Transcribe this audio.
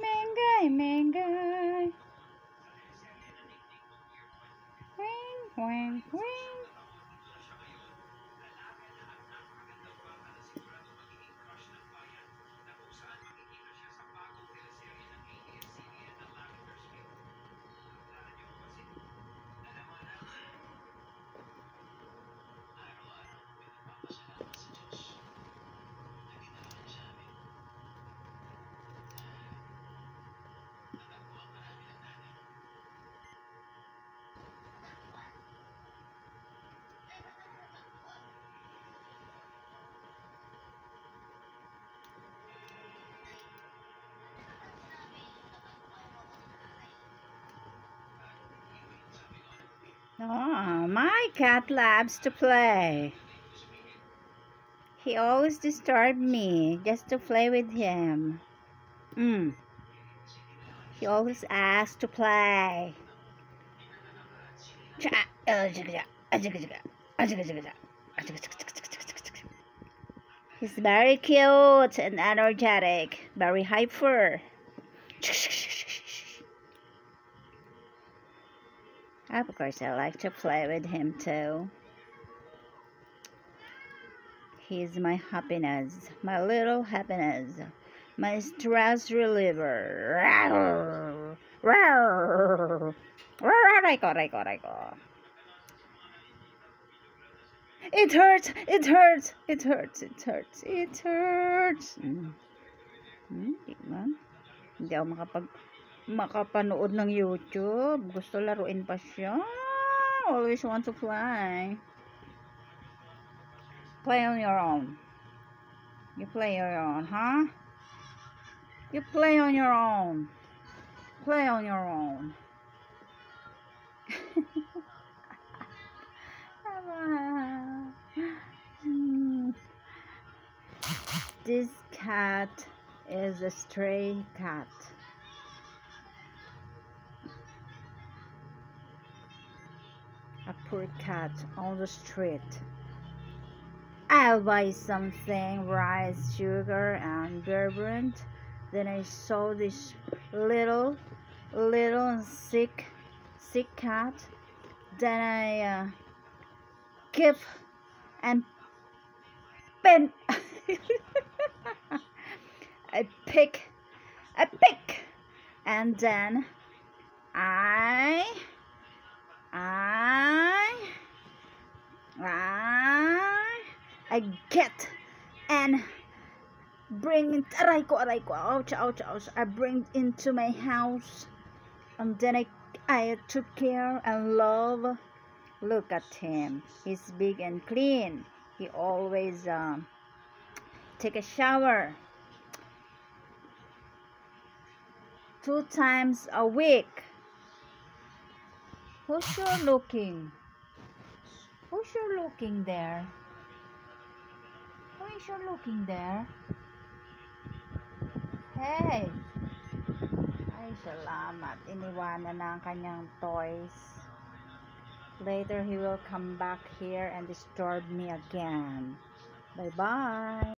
Mengay, mengay. Wing, wing, wing. Oh, my cat loves to play. He always disturbs me just to play with him. He always asks to play. He's very cute and energetic, very hyper. Of course, I like to play with him too. He's my happiness, my little happiness, my stress reliever. It hurts, it hurts, it hurts, it hurts, it hurts. Diba? Hindi ako makapanood ng YouTube. Gusto laruin pa siya. Always want to play. Play on your own. You play on your own, huh? You play on your own. Play on your own. This cat is a stray cat. A poor cat on the street. I'll buy something, rice, sugar, and Burberry. Then I saw this little sick cat. Then I give and pen. I pick, and then I get and bring it. Aray ko, ouch, ouch, ouch. I bring it into my house, and then I took care and love. Look at him. He's big and clean. He always take a shower 2 times a week. Who's sure looking? Who's sure looking there? Who is sure looking there? Hey! Ay, salamat. Iniwanan na ang kanyang toys. Later, he will come back here and disturb me again. Bye-bye!